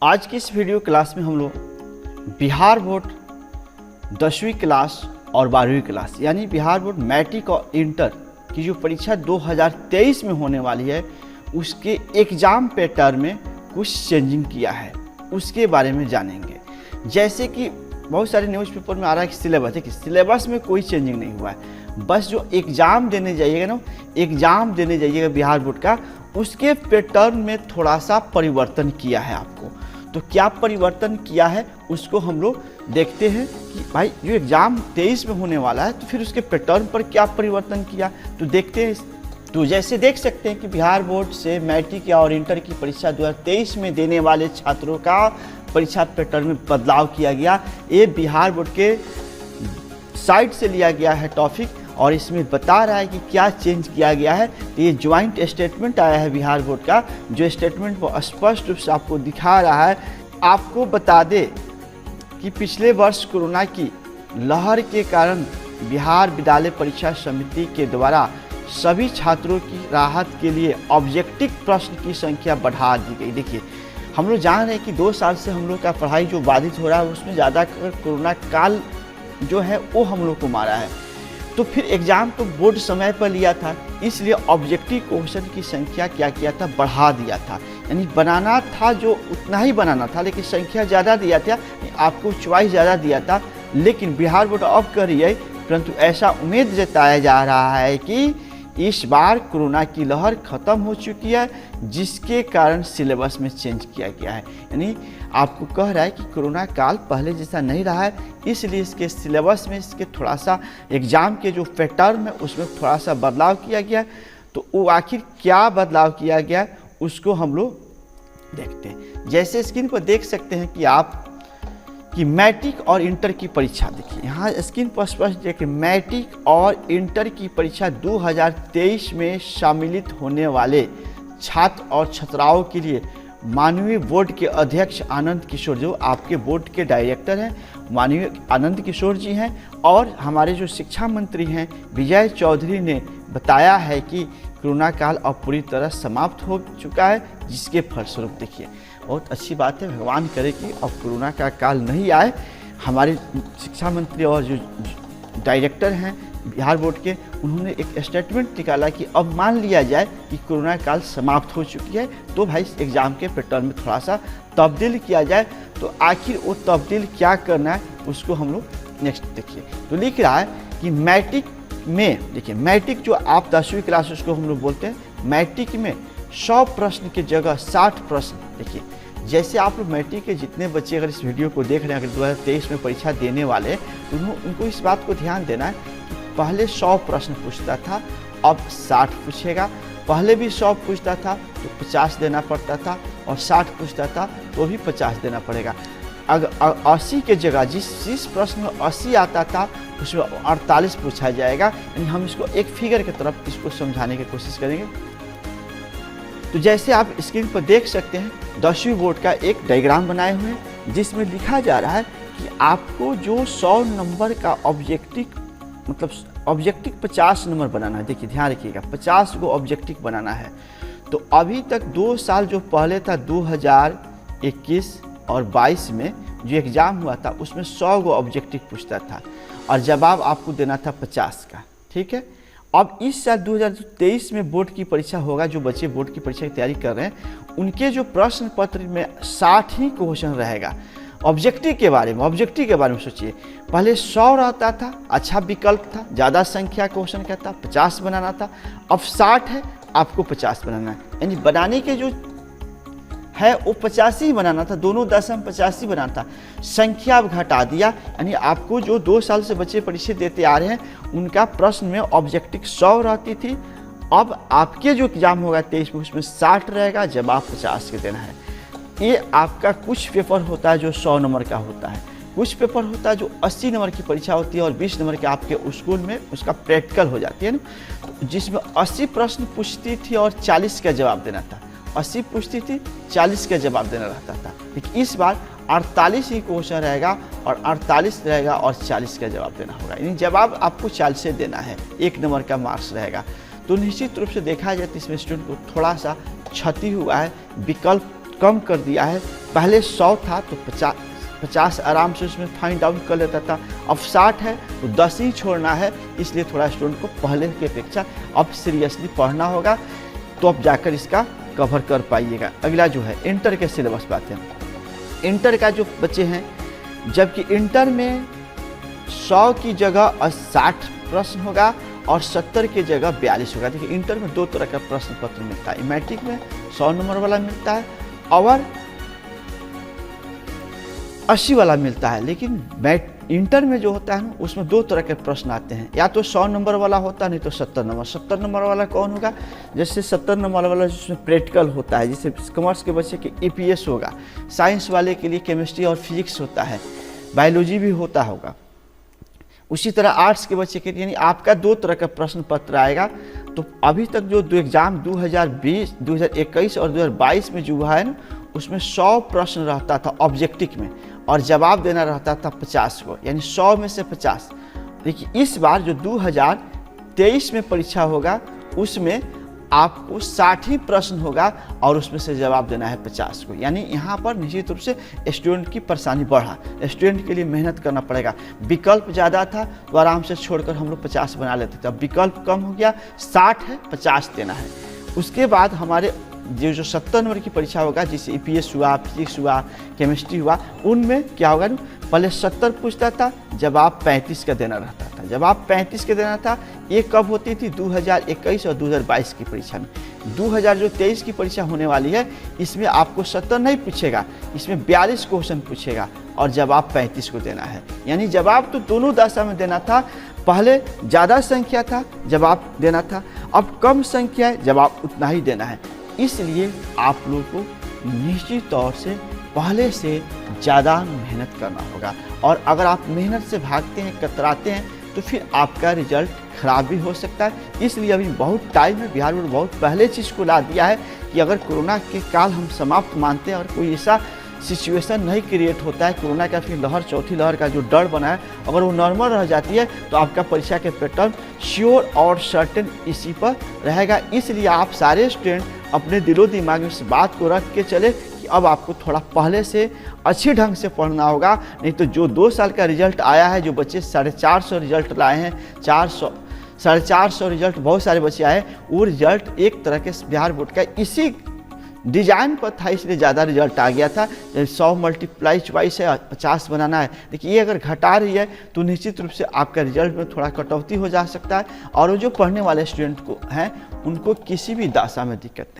आज की इस वीडियो क्लास में हम लोग बिहार बोर्ड 10वीं क्लास और 12वीं क्लास यानी बिहार बोर्ड मैट्रिक और इंटर की जो परीक्षा 2023 में होने वाली है उसके एग्ज़ाम पैटर्न में कुछ चेंजिंग किया है, उसके बारे में जानेंगे। जैसे कि बहुत सारे न्यूज़पेपर में आ रहा है कि सिलेबस है कि सिलेबस में कोई चेंजिंग नहीं हुआ है, बस जो एग्ज़ाम देने जाइएगा ना, एग्ज़ाम देने जाइएगा बिहार बोर्ड का, उसके पैटर्न में थोड़ा सा परिवर्तन किया है आपको। तो क्या परिवर्तन किया है उसको हम लोग देखते हैं कि भाई जो एग्ज़ाम 23 में होने वाला है तो फिर उसके पैटर्न पर क्या परिवर्तन किया तो देखते हैं। तो जैसे देख सकते हैं कि बिहार बोर्ड से मैट्रिक और इंटर की परीक्षा 2023 में देने वाले छात्रों का परीक्षा पैटर्न में बदलाव किया गया। ये बिहार बोर्ड के साइट से लिया गया है टॉपिक और इसमें बता रहा है कि क्या चेंज किया गया है। तो ये ज्वाइंट स्टेटमेंट आया है बिहार बोर्ड का, जो स्टेटमेंट वो स्पष्ट रूप से आपको दिखा रहा है। आपको बता दे कि पिछले वर्ष कोरोना की लहर के कारण बिहार विद्यालय परीक्षा समिति के द्वारा सभी छात्रों की राहत के लिए ऑब्जेक्टिव प्रश्न की संख्या बढ़ा दी गई। देखिए, हम लोग जान रहे हैं कि 2 साल से हम लोग का पढ़ाई जो बाधित हो रहा है उसमें ज़्यादातर कोरोना काल जो है वो हम लोग को मारा है। तो फिर एग्ज़ाम तो बोर्ड समय पर लिया था, इसलिए ऑब्जेक्टिव क्वेश्चन की संख्या क्या किया था, बढ़ा दिया था। यानी बनाना था जो उतना ही बनाना था, लेकिन संख्या ज़्यादा दिया था, आपको चॉइस ज़्यादा दिया था। लेकिन बिहार बोर्ड अब कर रही है, परंतु ऐसा उम्मीद जताया जा रहा है कि इस बार कोरोना की लहर ख़त्म हो चुकी है, जिसके कारण सिलेबस में चेंज किया गया है। यानी आपको कह रहा है कि कोरोना काल पहले जैसा नहीं रहा है, इसलिए इसके सिलेबस में इसके थोड़ा सा एग्ज़ाम के जो पैटर्न है उसमें थोड़ा सा बदलाव किया गया है। तो वो आखिर क्या बदलाव किया गया उसको हम लोग देखते हैं। जैसे स्क्रीन पर देख सकते हैं कि आप कि मैट्रिक और इंटर की परीक्षा, देखिए यहाँ स्क्रीन पर स्पष्ट देखिए, मैट्रिक और इंटर की परीक्षा 2023 में सम्मिलित होने वाले छात्र और छात्राओं के लिए माननीय बोर्ड के अध्यक्ष आनंद किशोर, जो आपके बोर्ड के डायरेक्टर हैं, माननीय आनंद किशोर जी हैं, और हमारे जो शिक्षा मंत्री हैं विजय चौधरी ने बताया है कि कोरोना काल अब पूरी तरह समाप्त हो चुका है, जिसके फलस्वरूप देखिए बहुत अच्छी बात है, भगवान करे कि अब कोरोना का काल नहीं आए। हमारे शिक्षा मंत्री और जो डायरेक्टर हैं बिहार बोर्ड के, उन्होंने एक स्टेटमेंट निकाला कि अब मान लिया जाए कि कोरोना काल समाप्त हो चुकी है, तो भाई एग्ज़ाम के पैटर्न में थोड़ा सा तब्दील किया जाए। तो आखिर वो तब्दील क्या करना है उसको हम लोग नेक्स्ट देखिए। तो लिख रहा है कि मैट्रिक में, देखिए मैट्रिक जो आप 10वीं क्लास उसको हम लोग बोलते हैं, मैट्रिक में 100 प्रश्न की जगह 60 प्रश्न। देखिए जैसे आप लोग मैट्रिक के जितने बच्चे अगर इस वीडियो को देख रहे हैं, अगर 2023 में परीक्षा देने वाले, तो उनको इस बात को ध्यान देना है कि पहले 100 प्रश्न पूछता था, अब 60 पूछेगा। पहले भी 100 पूछता था तो 50 देना पड़ता था, और 60 पूछता था तो भी 50 देना पड़ेगा। अगर 80 के जगह जिस प्रश्न में 80 आता था उसमें 48 पूछा जाएगा। यानी हम इसको एक फिगर की तरफ इसको समझाने की कोशिश करेंगे। तो जैसे आप स्क्रीन पर देख सकते हैं 10वीं बोर्ड का एक डायग्राम बनाए हुए हैं, जिसमें लिखा जा रहा है कि आपको जो 100 नंबर का ऑब्जेक्टिव, मतलब ऑब्जेक्टिव 50 नंबर बनाना है। देखिए ध्यान रखिएगा, 50 को ऑब्जेक्टिव बनाना है। तो अभी तक 2 साल जो पहले था 2021 और 22 में जो एग्ज़ाम हुआ था उसमें 100 को ऑब्जेक्टिव पूछता था और जवाब आपको देना था 50 का, ठीक है। अब इस साल 2023 में बोर्ड की परीक्षा होगा, जो बच्चे बोर्ड की परीक्षा की तैयारी कर रहे हैं उनके जो प्रश्न पत्र में 60 ही क्वेश्चन रहेगा ऑब्जेक्टिव के बारे में। ऑब्जेक्टिव के बारे में सोचिए, पहले 100 रहता था, अच्छा विकल्प था, ज़्यादा संख्या क्वेश्चन का था, 50 बनाना था। अब 60 है, आपको 50 बनाना है। यानी बनाने के जो है वो 50 ही बनाना था, दोनों दशम 50 ही बनाना था। संख्या अब घटा दिया, यानी आपको जो 2 साल से बच्चे परीक्षा देते आ रहे हैं उनका प्रश्न में ऑब्जेक्टिव 100 रहती थी, अब आपके जो एग्ज़ाम होगा 23 में उसमें 60 रहेगा, जवाब 50 के देना है। ये आपका कुछ पेपर होता है जो 100 नंबर का होता है, कुछ पेपर होता है जो 80 नंबर की परीक्षा होती है और 20 नंबर के आपके स्कूल में उसका प्रैक्टिकल हो जाती है ना, तो जिसमें 80 प्रश्न पूछती थी और 40 का जवाब देना था। 80 पूछती थी, 40 का जवाब देना रहता था। लेकिन इस बार 48 ही क्वेश्चन रहेगा और 48 रहेगा और 40 का जवाब देना होगा। यानी जवाब आपको 40 से देना है, 1 नंबर का मार्क्स रहेगा। तो निश्चित रूप से देखा जाए तो इसमें स्टूडेंट को थोड़ा सा क्षति हुआ है, विकल्प कम कर दिया है। पहले 100 था तो 50 आराम से उसमें फाइंड आउट कर लेता था, अब 60 है तो 10 ही छोड़ना है। इसलिए थोड़ा स्टूडेंट को पहले की अपेक्षा अब सीरियसली पढ़ना होगा, तो अब जाकर इसका कवर कर पाइएगा। अगला जो है इंटर के सिलेबस पे आते हैं। इंटर का जो बच्चे हैं, जबकि इंटर में 100 की जगह 60 प्रश्न होगा और 70 की जगह 42 होगा। देखिए इंटर में 2 तरह का प्रश्न पत्र मिलता है, मैट्रिक में 100 नंबर वाला मिलता है और 80 वाला मिलता है। लेकिन इंटर में जो होता है ना, उसमें 2 तरह के प्रश्न आते हैं, या तो 100 नंबर वाला होता है, नहीं तो 70 नंबर। 70 नंबर वाला कौन होगा? जैसे 70 नंबर वाला जिसमें प्रैक्टिकल होता है, जैसे कॉमर्स के बच्चे के EPS होगा, साइंस वाले के लिए केमिस्ट्री और फिजिक्स होता है, बायोलॉजी भी होता होगा। उसी तरह आर्ट्स के बच्चे के लिए, यानी आपका 2 तरह का प्रश्न पत्र आएगा। तो अभी तक जो एग्जाम 2020, 2021 और 2022 में जो हुआ है ना, उसमें 100 प्रश्न रहता था ऑब्जेक्टिव में और जवाब देना रहता था 50 को, यानी 100 में से 50। देखिए इस बार जो 2023 में परीक्षा होगा, उसमें आपको 60 ही प्रश्न होगा और उसमें से जवाब देना है 50 को। यानी यहाँ पर निश्चित रूप से स्टूडेंट की परेशानी बढ़ा, स्टूडेंट के लिए मेहनत करना पड़ेगा। विकल्प ज़्यादा था तो आराम से छोड़कर हम लोग 50 बना लेते थे, अब विकल्प कम हो गया, 60 है, 50 देना है। उसके बाद हमारे जो 70 नंबर की परीक्षा होगा, जैसे EPS हुआ, फिजिक्स हुआ, केमिस्ट्री हुआ, उनमें क्या होगा ना, पहले 70 पूछता था, जवाब 35 का देना रहता था। जवाब 35 का देना था। ये कब होती थी? 2021 और 2022 की परीक्षा में। 2023 की परीक्षा होने वाली है, इसमें आपको 70 नहीं पूछेगा, इसमें 42 क्वेश्चन पूछेगा और जवाब 35 को देना है। यानी जवाब तो दोनों दशा में देना था। पहले ज़्यादा संख्या था, जवाब देना था, अब कम संख्या है, जवाब उतना ही देना है। इसलिए आप लोग को निश्चित तौर से पहले से ज़्यादा मेहनत करना होगा, और अगर आप मेहनत से भागते हैं, कतराते हैं, तो फिर आपका रिजल्ट खराब भी हो सकता है। इसलिए अभी बहुत टाइम है, बिहार बोर्ड बहुत पहले चीज़ को ला दिया है कि अगर कोरोना के काल हम समाप्त मानते हैं और कोई ऐसा सिचुएशन नहीं क्रिएट होता है, कोरोना का फिर लहर, चौथी लहर का जो डर बना है, अगर वो नॉर्मल रह जाती है तो आपका परीक्षा के पैटर्न श्योर और सर्टेन इसी पर रहेगा। इसलिए आप सारे स्टूडेंट अपने दिलो दिमाग में इस बात को रख के चले कि अब आपको थोड़ा पहले से अच्छे ढंग से पढ़ना होगा। नहीं तो जो 2 साल का रिजल्ट आया है, जो बच्चे 450 रिजल्ट लाए हैं, 450 रिजल्ट बहुत सारे बच्चे आए, वो रिजल्ट एक तरह के बिहार बोर्ड का इसी डिजाइन पर था, इसलिए ज़्यादा रिजल्ट आ गया था। 100 मल्टीप्लाई 22 है, 50 बनाना है। देखिए ये अगर घटा रही है तो निश्चित रूप से आपका रिजल्ट में थोड़ा कटौती हो जा सकता है, और वो जो पढ़ने वाले स्टूडेंट को हैं, उनको किसी भी दशा में दिक्कत नहीं।